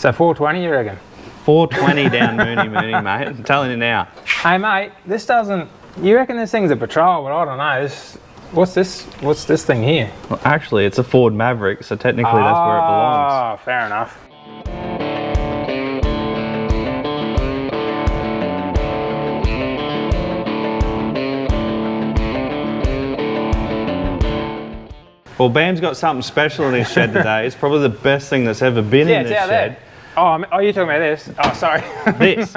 So 420, you reckon? 420 down Mooney, mate. I'm telling you now. Hey, mate, this doesn't... You reckon this thing's a patrol, but I don't know. What's this thing here? Well, actually, it's a Ford Maverick, so technically that's where it belongs. Oh, fair enough. Well, Bam's got something special in his shed today. It's probably the best thing that's ever been in this shed. There. Oh, you're talking about this? Oh, sorry. This.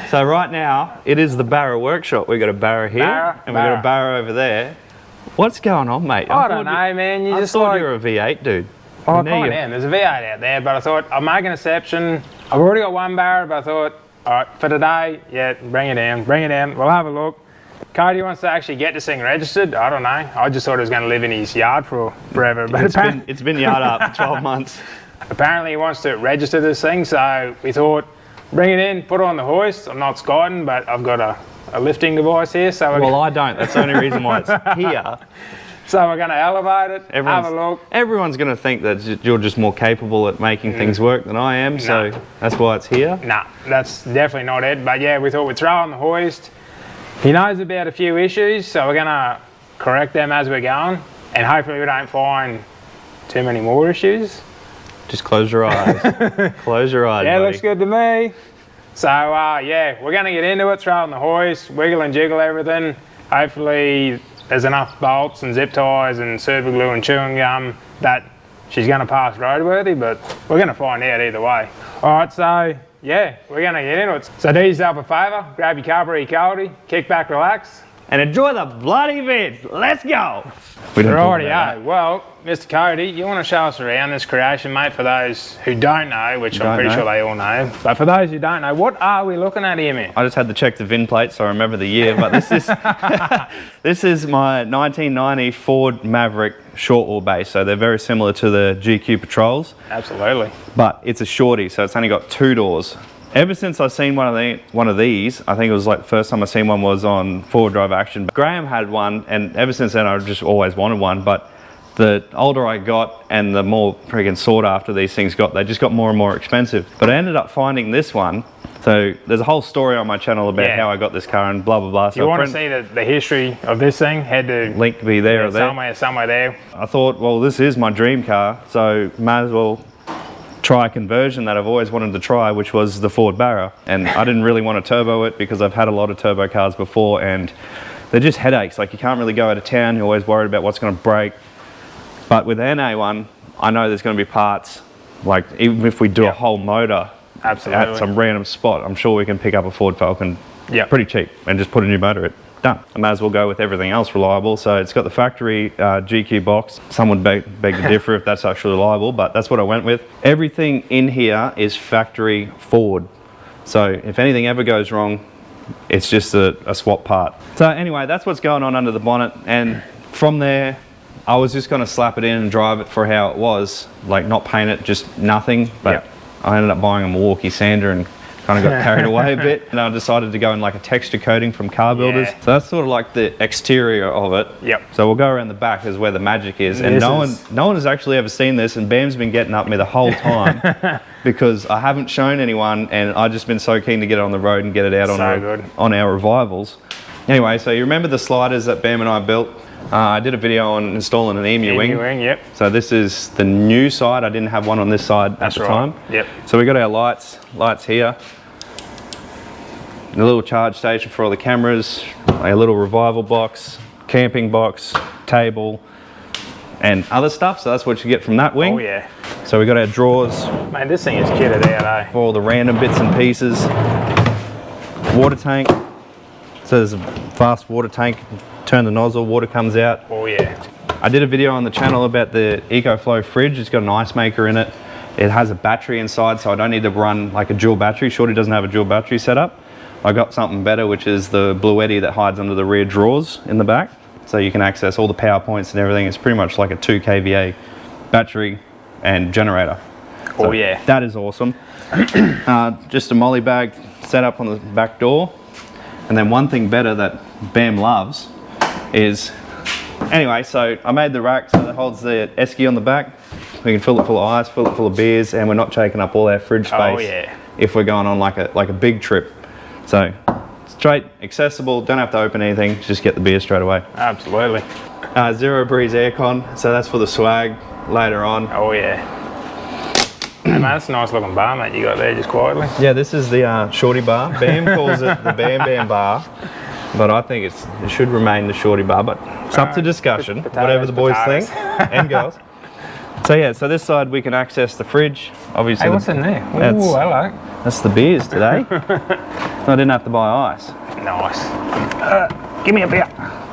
So right now, it is the Barra workshop. We've got a Barra here, and we've got a Barra over there. What's going on, mate? I don't know, man. I thought you were a V8 dude. Oh, I kind of am. There's a V8 out there, but I thought I'll make an exception. I've already got one Barra, but I thought, all right, for today, yeah, bring it down. We'll have a look. Cody wants to actually get this thing registered. I don't know. I just thought it was going to live in his yard for forever. But it's been yard up for 12 months. Apparently he wants to register this thing, so we thought, bring it in, put it on the hoist. I'm not skyding, but I've got a lifting device here. So I don't. That's the only reason why it's here. So we're going to elevate it, have a look. Everyone's going to think that you're just more capable at making things work than I am, so that's why it's here. Nah, that's definitely not it. But yeah, we thought we'd throw it on the hoist. He knows about a few issues, so we're going to correct them as we're going, and hopefully we don't find too many more issues. Just close your eyes. Close your eyes, Yeah, buddy. looks good to me. So yeah, we're going to get into it, throw it on the hoist, wiggle and jiggle everything. Hopefully there's enough bolts and zip ties and super glue and chewing gum that she's going to pass roadworthy, but we're going to find out either way. All right, so yeah, we're going to get into it. So do yourself a favour, grab your cuppa or your coldie, kick back, relax. And enjoy the bloody vid. Let's go. Rightio. Well, Mr. Cody, you want to show us around this creation, mate, for those who don't know, which I'm pretty sure they all know. But for those who don't know, what are we looking at here, man? I just had to check the VIN plate so I remember the year, but this is this is my 1990 Ford Maverick short wheelbase. So they're very similar to the GQ Patrols. Absolutely. But it's a shorty, so it's only got 2 doors. Ever since I've seen one of these, I think it was like the first time I seen one was on 4-wheel-drive action. Graham had one, and ever since then I've just always wanted one. But the older I got and the more friggin' sought after these things got, they just got more and more expensive. But I ended up finding this one. So there's a whole story on my channel about how I got this car and blah, blah, blah. So you want to see the history of this thing? Head to link to be there or there. Somewhere there. I thought, well, this is my dream car, so may as well try a conversion that I've always wanted to try, which was the Ford Barra. And I didn't really want to turbo it because I've had a lot of turbo cars before and they're just headaches. Like you can't really go out of town, you're always worried about what's going to break. But with the NA one, I know there's going to be parts, like even if we do a whole motor at some random spot, I'm sure we can pick up a Ford Falcon pretty cheap and just put a new motor in. Done. I may as well go with everything else reliable. So it's got the factory GQ box. Some would beg to differ if that's actually reliable, but that's what I went with. Everything in here is factory Ford. So if anything ever goes wrong, it's just a swap part. So anyway, that's what's going on under the bonnet. And from there, I was just gonna slap it in and drive it for how it was, like not paint it, just nothing. But I ended up buying a Milwaukee sander and kind of got carried away a bit, and I decided to go in like a texture coating from Car Builders. So that's sort of like the exterior of it. So we'll go around the back is where the magic is, and no one has actually ever seen this, and Bam's been getting up me the whole time because I haven't shown anyone, and I've just been so keen to get it on the road and get it out on our revivals. Anyway, so you remember the sliders that Bam and I built? I did a video on installing an EMU wing. So this is the new side. I didn't have one on this side at the time. So we got our lights here. A little charge station for all the cameras, a little revival box, camping box, table, and other stuff. So that's what you get from that wing. Oh yeah. So we got our drawers. Man, this thing is kitted out, for all the random bits and pieces. Water tank. So there's a fast water tank. Turn the nozzle, water comes out. Oh yeah. I did a video on the channel about the EcoFlow fridge. It's got an ice maker in it. It has a battery inside, so I don't need to run like a dual battery. Shorty doesn't have a dual battery setup. I got something better, which is the Bluetti that hides under the rear drawers in the back. So you can access all the power points and everything. It's pretty much like a 2 kVA battery and generator. So that is awesome. Just a molly bag set up on the back door. And then one thing better that Bam loves is, anyway, so I made the rack so that holds the esky on the back. We can fill it full of ice, fill it full of beers, and we're not taking up all our fridge space. Oh yeah. If we're going on like a big trip. So straight, accessible, don't have to open anything, just get the beer straight away. Absolutely. 0 breeze aircon, so that's for the swag later on. Oh yeah. Hey man, that's a nice looking bar, mate, you got there just quietly. Yeah, this is the Shorty bar. Bam calls it the Bam Bam bar, but I think it should remain the Shorty bar, but it's up to discussion, whatever the boys think, and girls. So yeah, so this side we can access the fridge. Obviously, Hey, what's in there? Ooh, hello. That's the beers today. I didn't have to buy ice. Nice. Give me a beer.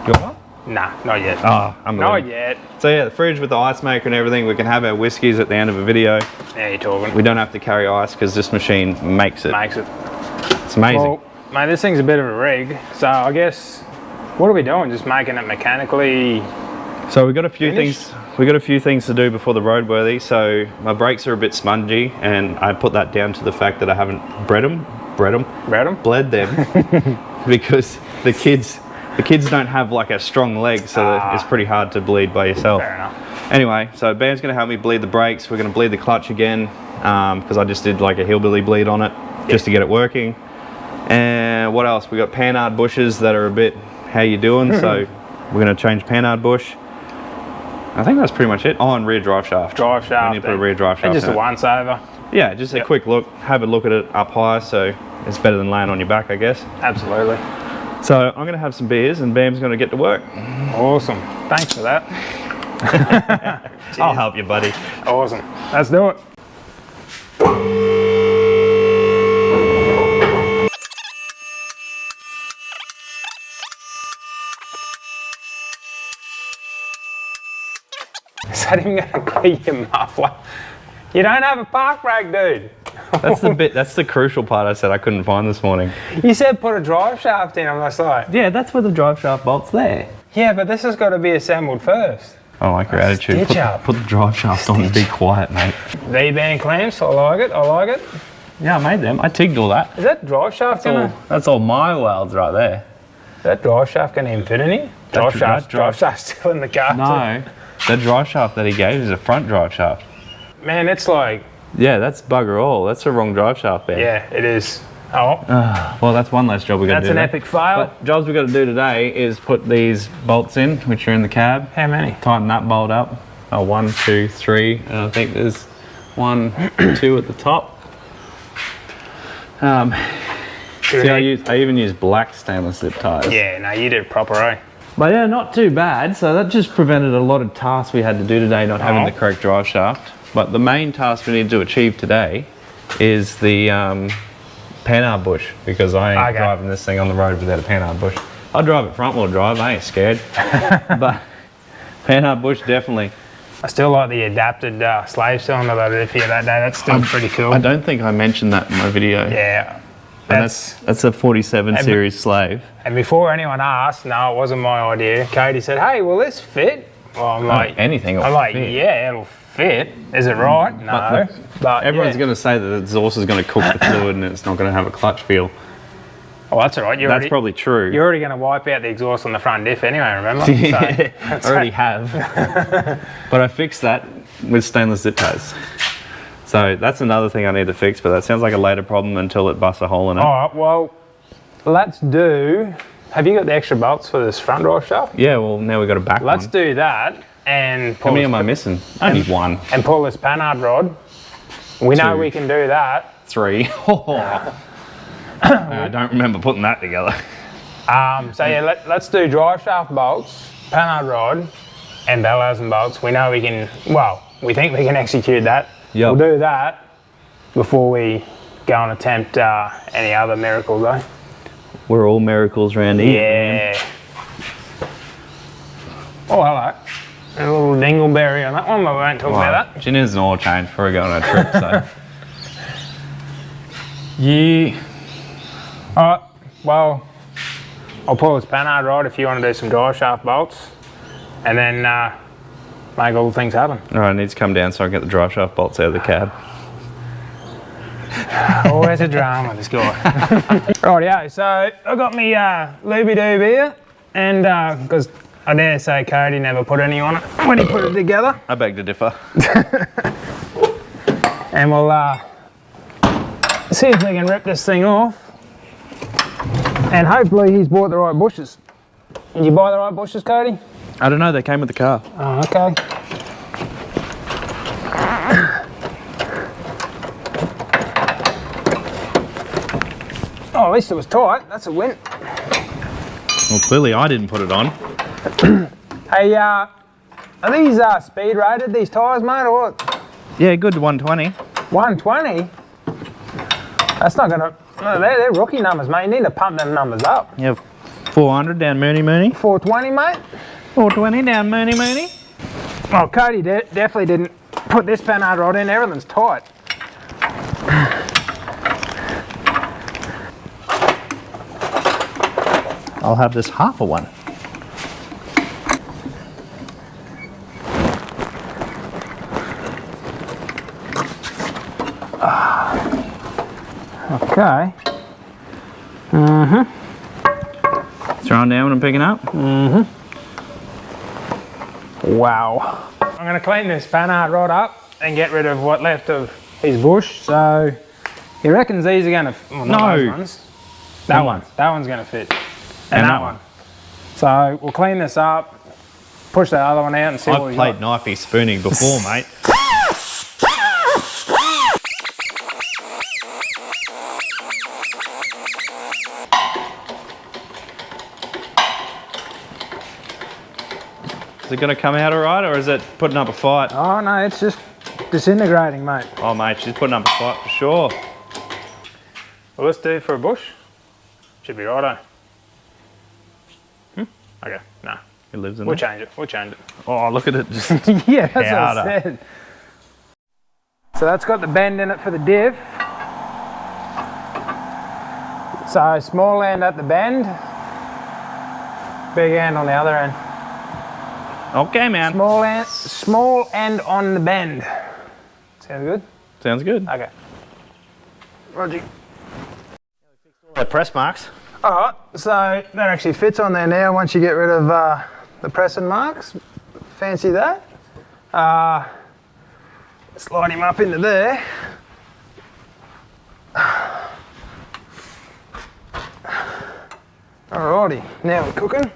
You want one? Nah, not yet. Oh, unbelievable. Not yet. So yeah, the fridge with the ice maker and everything, we can have our whiskies at the end of a video. Yeah, you're talking. We don't have to carry ice because this machine makes it. Makes it. It's amazing. Well, mate, this thing's a bit of a rig, so I guess, what are we doing? Just making it mechanically? So we've got a few finished? things. We've got a few things to do before the roadworthy. So my brakes are a bit spongy, and I put that down to the fact that I haven't bled them, because the kids don't have like a strong leg, so it's pretty hard to bleed by yourself. Fair enough. Anyway, so Bam's going to help me bleed the brakes. We're going to bleed the clutch again because I just did like a hillbilly bleed on it just to get it working. And what else? We got panhard bushes that are a bit how you doing, so we're going to change panhard bush. I think that's pretty much it. Oh, and rear drive shaft. Drive shaft. We need to put a rear drive shaft. And just in a it. once over. Yeah, just a quick look. Have a look at it up high, so it's better than laying on your back, I guess. Absolutely. So I'm going to have some beers, and Bam's going to get to work. Awesome. Thanks for that. I'll help you, buddy. Awesome. Let's do it. Is that even gonna be your muffler? You don't have a park brake, dude. That's the crucial part I said I couldn't find this morning. You said put a drive shaft in, I'm just like, Yeah, that's where the drive shaft bolt's there. yeah, but this has got to be assembled first. I like your attitude. Stitch up. Put the drive shaft on and be quiet, mate. V-band clamps, I like it, I like it. Yeah, I made them. I tigged all that. Is that drive shaft gonna, That's all my welds right there. is that drive shaft gonna fit in here? Drive shaft's still in the car. No, the drive shaft that he gave is a front drive shaft. Man, it's like, Yeah, that's bugger all. That's the wrong drive shaft there. yeah, it is. Oh, Well, that's one less job we got to do. that's an there. epic fail. But jobs we got to do today is put these bolts in, which are in the cab. How many? Tighten that bolt up. Oh, 1, 2, 3, and I think there's 1, 2 at the top. See, I even use black stainless zip ties. Yeah, no, you did proper, eh? But yeah, not too bad. So that just prevented a lot of tasks we had to do today, not having the correct drive shaft. But the main task we need to achieve today is the panhard bush, because I ain't driving this thing on the road without a panhard bush. I drive it front wheel drive, I ain't scared. But panhard bush, definitely. I still like the adapted slave cylinder that I did for you that day. That's still pretty cool. I don't think I mentioned that in my video. Yeah. And that's a 47 series slave. And before anyone asked, no, it wasn't my idea. Cody said, hey, will this fit? Well, I'm like, anything will I'm like, fit. yeah, it'll fit. Is it right? No. But Everyone's going to say that the exhaust is going to cook the fluid and it's not going to have a clutch feel. Oh, that's all right. That's probably true. You're already going to wipe out the exhaust on the front diff anyway, remember? Yeah, I already have. But I fixed that with stainless zip ties. So that's another thing I need to fix, but that sounds like a later problem until it busts a hole in it. All right, well, let's do... Have you got the extra bolts for this front drive shaft? Yeah, well, now we've got a back one. Let's do that and pull How many am I missing? Only one. And pull this panhard rod. We know we can do that. 3. I don't remember putting that together. So yeah, let's do drive shaft bolts, panhard rod, and Bellhausen bolts. We know we can, well, we think we can execute that. Yep. We'll do that before we go and attempt any other miracles though. We're all miracles around here. Yeah. Oh, hello. A little dingleberry on that one, but we won't talk about that. She needs an oil change before we go on a trip, so. Yeah. Alright, well, I'll pull this panhard rod if you want to do some drive shaft bolts, and then make all the things happen. Alright, I need to come down so I can get the drive shaft bolts out of the cab. Always a drama, this guy. Rightio, so I got me looby-doob here, and because I dare say Cody never put any on it when he put it together. I beg to differ. and we'll see if we can rip this thing off. And hopefully he's bought the right bushes. Did you buy the right bushes, Cody? I don't know, they came with the car. Oh, okay. Oh, at least it was tight. That's a win. Well, clearly I didn't put it on. Hey, are these speed rated, these tyres, mate, or what? Yeah, good 120. 120? That's not gonna, no, they're rookie numbers, mate. You need to pump them numbers up. Yeah, 400 down Mooney. 420, mate? 420 down Mooney. Well, Cody definitely didn't put this panhard rod in. Everything's tight. I'll have this half a one. Okay. Throwing down when I'm picking up. Wow. I'm going to clean this panhard rod up and get rid of what left of his bush. So, he reckons these are going to, well, not those ones. That one's going to fit. And that one. So, we'll clean this up, push that other one out and see what we got. I've played knifey spooning before, mate. Is it going to come out alright, or is it putting up a fight? Oh no, it's just disintegrating, mate. Oh mate, she's putting up a fight for sure. Well, let's do it for a bush. Should be righto. Okay, no. It lives in We'll there. change it, we'll change it. Oh, look at it, just Yeah, that's powder. what I said. So that's got the bend in it for the div. So small end at the bend, big end on the other end. Okay, man. Small end on the bend. Sound good? Sounds good. Okay. Roger. The press marks. Alright, so that actually fits on there now once you get rid of the pressing marks. Fancy that. Slide him up into there. Alrighty, now we're cooking.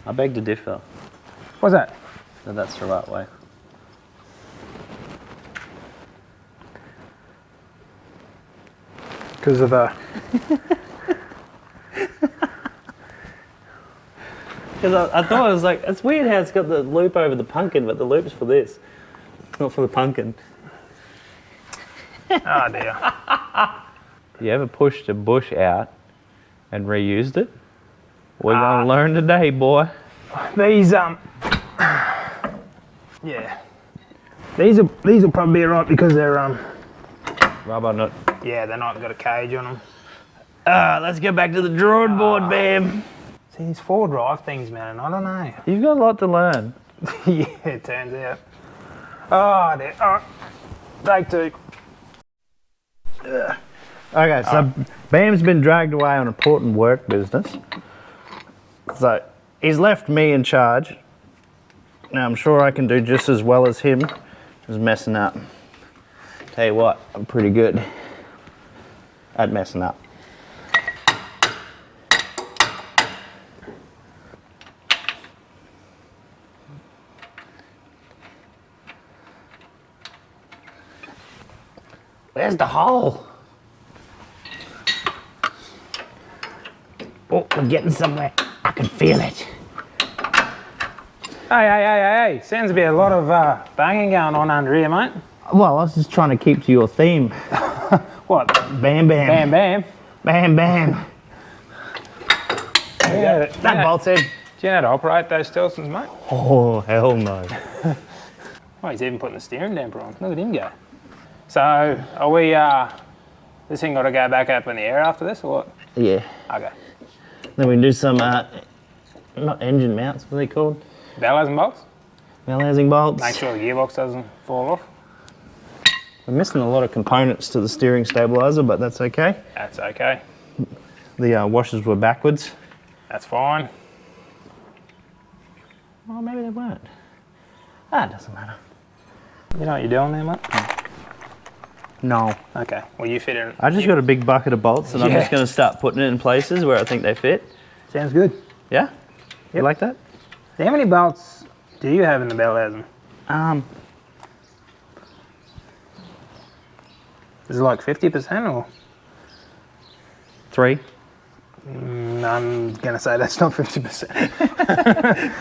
I beg to differ. What's that? That that's the right way. Because of the... Because I thought it was like, it's weird how it's got the loop over the pumpkin, but the loop's for this. It's not for the pumpkin. Oh dear. You ever pushed a bush out and reused it? We're gonna learn today, boy. These yeah. These will probably be right because they're Rubber nut. yeah, they're not got a cage on them. Let's get back to the drawing board, Bam. See these 4-drive things, man, I don't know. You've got a lot to learn. Yeah, it turns out. Oh dear. Alright. Take two. Okay, so Bam's been dragged away on important work business. So he's left me in charge. Now I'm sure I can do just as well as him as messing up. Tell you what, I'm pretty good at messing up. Where's the hole? Oh, we're getting somewhere. I can feel it. Hey. Sounds to be a lot of banging going on under here, mate. Well, I was just trying to keep to your theme. What? Bam, bam. Bam, bam. Bam, bam. Yeah, That bolt's in. do you know how to operate those Stelsons, mate? Oh, hell no. Oh, he's even putting the steering damper on. Look at him go. So, are we, this thing got to go back up in the air after this, or what? Yeah. Okay. Then we can do some, not engine mounts, what are they called? Bellows and bolts? Bell housing bolts. Make sure the gearbox doesn't fall off. We're missing a lot of components to the steering stabiliser, but that's okay. That's okay. The washers were backwards. That's fine. Oh, maybe they weren't. Ah, it doesn't matter. You know what you're doing there, mate? No. Okay, well you fit in. I just got a big bucket of bolts and I'm just going to start putting it in places where I think they fit. Sounds good. Yeah? Yep. You like that? So how many bolts do you have in the Bellhausen? Is it like 50% or? 3. I'm going to say that's not 50%.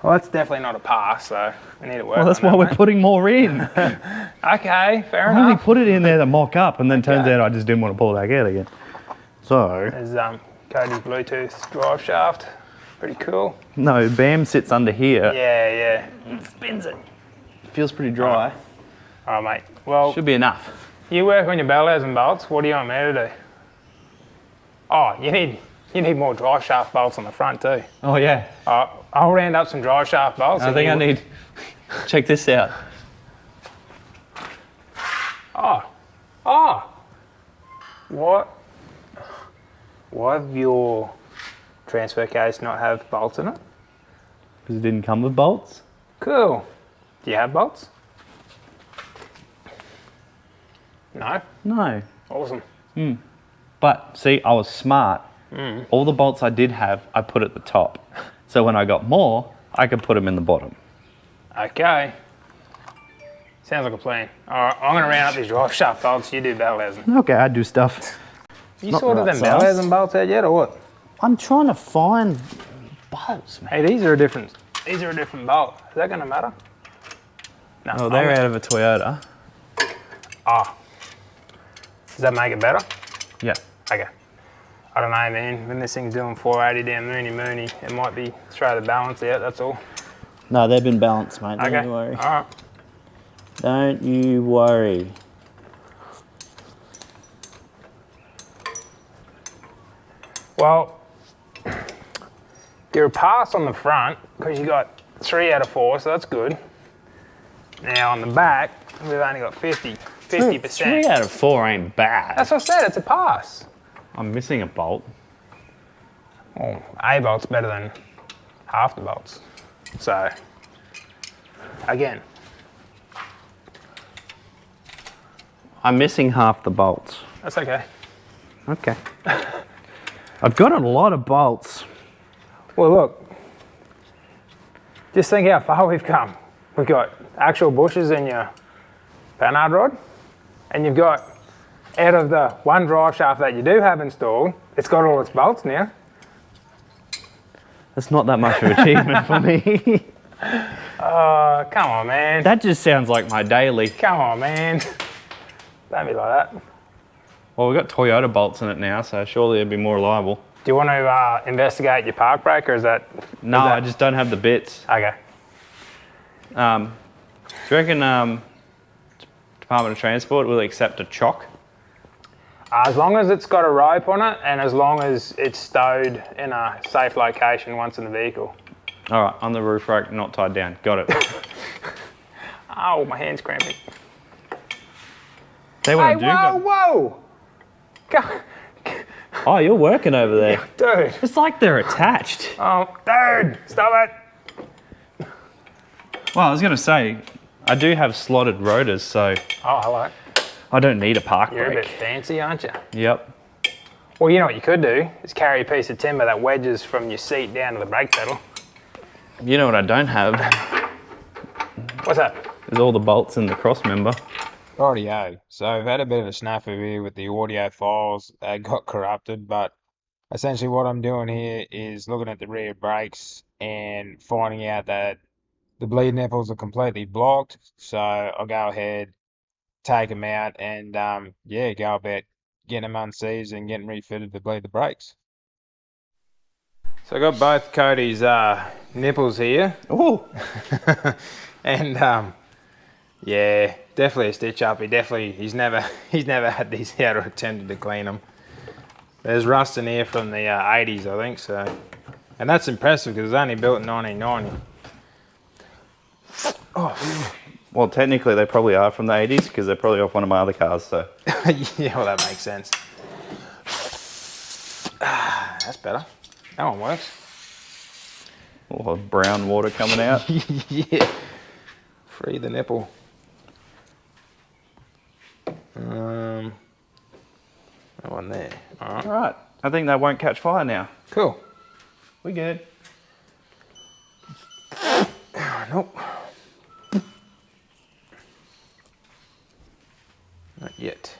Well, that's definitely not a pass, so we need to work on Well, that's that, why we're mate. putting more in. Okay, fair I only enough. put it in there to mock up and then turns out I just didn't want to pull it back out again. So. There's Cody's Bluetooth drive shaft. Pretty cool. No, BAM sits under here. Yeah. It spins it. Feels pretty dry. All right, mate. Well, Should be enough. you work on your Bellhausen bolts. What do you want me to do? Oh, you need more drive shaft bolts on the front too. Oh, yeah. I'll round up some drive shaft bolts. I think I need. Check this out. Oh. What? Why does your transfer case not have bolts in it? Because it didn't come with bolts. Cool. Do you have bolts? No? No. Awesome. But see, I was smart. All the bolts I did have, I put at the top. So when I got more, I could put them in the bottom. Okay. Sounds like a plan. All right, I'm going to round up these drive shaft bolts. You do Bellhausen. Okay, I do stuff. You Not sorted the them right size. Bellhausen bolts out yet, or what? I'm trying to find bolts, man. Hey, these are a different bolt. Is that going to matter? No. Oh, they're out of a Toyota. Oh. Does that make it better? Yeah. Okay. I don't know, man. When this thing's doing 480 down moony, it might be throw the balance out, that's all. No, they've been balanced, mate. Don't Okay. you worry. All right. Don't you worry. Well, you're a pass on the front because you got 3 out of 4, so that's good. Now on the back, we've only got 50%. 3 out of 4 ain't bad. That's what I said, it's a pass. I'm missing a bolt. Well, a bolt's better than half the bolts. So, again, I'm missing half the bolts. that's okay. Okay. I've got a lot of bolts. Well, look, just think how far we've come. We've got actual bushes in your panhard rod, and you've got, out of the one drive shaft that you do have installed, it's got all its bolts now. That's not that much of an achievement for me. Come on, man. That just sounds like my daily. Come on, man. Don't be like that. Well, we've got Toyota bolts in it now, so surely it'd be more reliable. Do you want to investigate your park brake, or is that... No, I just don't have the bits. Okay. Do you reckon Department of Transport will accept a chock? As long as it's got a rope on it, and as long as it's stowed in a safe location once in the vehicle. All right, on the roof rack, not tied down. Got it. Oh, my hand's cramping. They want Hey, to do whoa! Go, Oh, you're working over there. dude. It's like they're attached. Oh, dude, stop it. Well, I was going to say, I do have slotted rotors, so Oh, hello. I don't need a park You're a brake. bit fancy, aren't you? Yep. Well, you know what you could do is carry a piece of timber that wedges from your seat down to the brake pedal. You know what I don't have What's that? is all the bolts in the cross member. Rightio. So I've had a bit of a snafu here with the audio files. They got corrupted, but essentially what I'm doing here is looking at the rear brakes and finding out that the bleed nipples are completely blocked. So I'll go ahead, take them out, and yeah, go about getting them unseized and getting refitted to bleed the brakes. So I got both Cody's nipples here. Oh, And yeah, definitely a stitch up. He's never had these out or attempted to clean them. There's rust in here from the 80s, I think so, and that's impressive because it was only built in 1990. Oh, well, technically they probably are from the 80s because they're probably off one of my other cars, so. yeah, well that makes sense. That's better. That one works. Oh, brown water coming out. Yeah. Free the nipple. That one there. All right. All right. I think that won't catch fire now. Cool. We good. Nope. Not yet.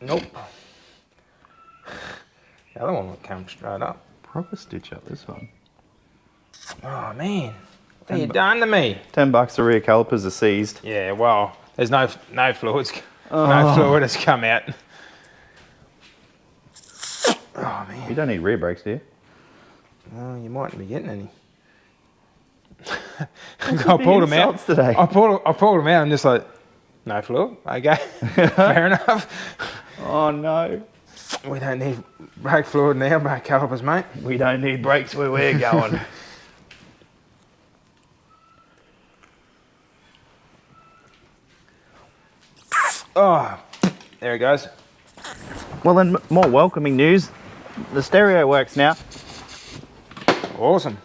Nope. The other one will come straight up. Proper stitch up this one. Oh man, what have you done to me? $10 the rear calipers are seized. Yeah, well, there's no fluids. No fluid has come out. Oh man. You don't need rear brakes, do you? Well, you mightn't be getting any. I pulled them out today. I pulled them out. I'm just like, no fluid. Okay, fair enough. Oh no. We don't need brake fluid now, brake calipers, mate. We don't need brakes where we're going. Oh, there it goes. Well then, more welcoming news. The stereo works now. Awesome.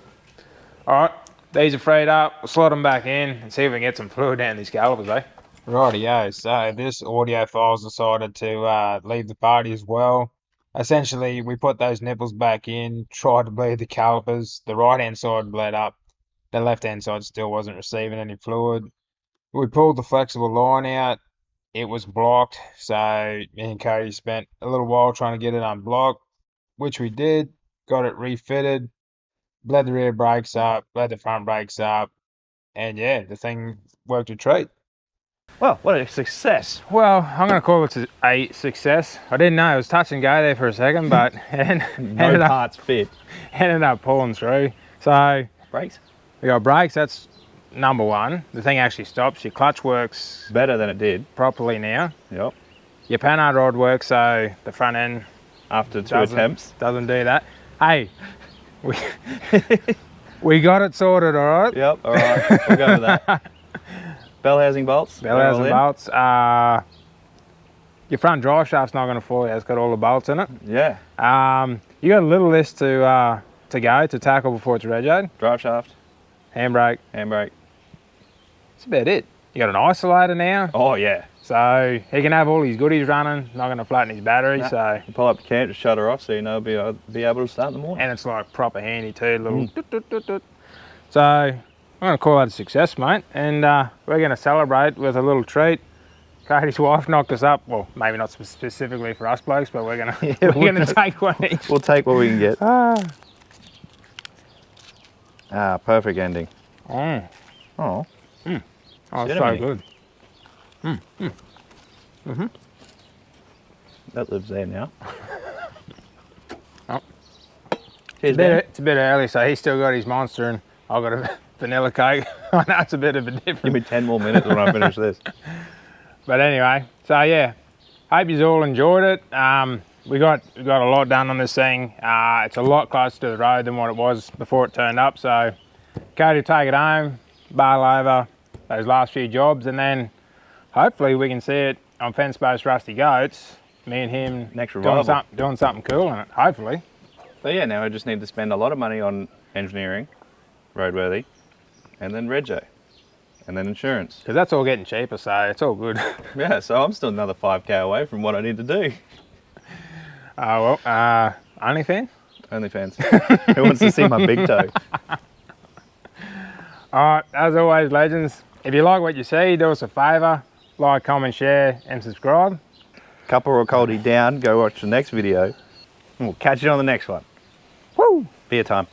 All right, these are freed up. We'll slot them back in and see if we can get some fluid down these calipers, eh? Rightio, so this audio file's decided to leave the party as well. Essentially, we put those nipples back in, tried to bleed the calipers. The right-hand side bled up. The left-hand side still wasn't receiving any fluid. We pulled the flexible line out. It was blocked, so me and Cody spent a little while trying to get it unblocked, which we did. Got it refitted, bled the rear brakes up, bled the front brakes up, and yeah, the thing worked a treat. Well, what a success. Well, I'm going to call it a success. I didn't know, it was touch and go there for a second, but No parts fit. ended up pulling through. So Brakes? we got brakes, that's number one. The thing actually stops. Your clutch works Better than it did. properly now. Yep. Your panhard rod works, so the front end After two attempts. doesn't do that. Hey, we got it sorted, all right? Yep, all right. We'll go with that. Bell housing bolts. Bell housing bolts. Your front drive shaft's not going to fall out. It's got all the bolts in it. Yeah. You got a little list to tackle before it's regoed. Drive shaft. Handbrake. Handbrake. That's about it. You got an isolator now, Oh yeah. so he can have all his goodies running. Not going to flatten his battery. Nah. So, You pull up the camp, just shut her off so you know be able to start in the morning. and it's like proper handy too. Little. Doot, doot, doot, doot. So I'm going to call that a success, mate. And we're going to celebrate with a little treat. Cody's wife knocked us up. Well, maybe not specifically for us blokes, but we're gonna take one each. We'll take what we can get. Perfect ending. Mm. Oh. Oh, it's so Cinnamony. good. That lives there now. Oh. Cheers, man. It's a bit early, so he's still got his monster, and I've got a vanilla cake. I know it's a bit of a difference. Give me 10 more minutes when I finish this. But anyway, so yeah, hope you all enjoyed it. We got a lot done on this thing. It's a lot closer to the road than what it was before it turned up. So Cody will take it home, bail over those last few jobs, and then hopefully we can see it on Fence Post Rusty Goats. Me and him Next doing, revival. doing something cool in it, hopefully. So yeah, now I just need to spend a lot of money on engineering, roadworthy, and then rego, and then insurance. Because that's all getting cheaper, so it's all good. Yeah, so I'm still another 5k away from what I need to do. OnlyFans? OnlyFans. Who wants to see my big toe? Alright, as always, legends, if you like what you see, do us a favour, like, comment, share, and subscribe. Cuppa or coldie down, go watch the next video, and we'll catch you on the next one. Woo! Beer time.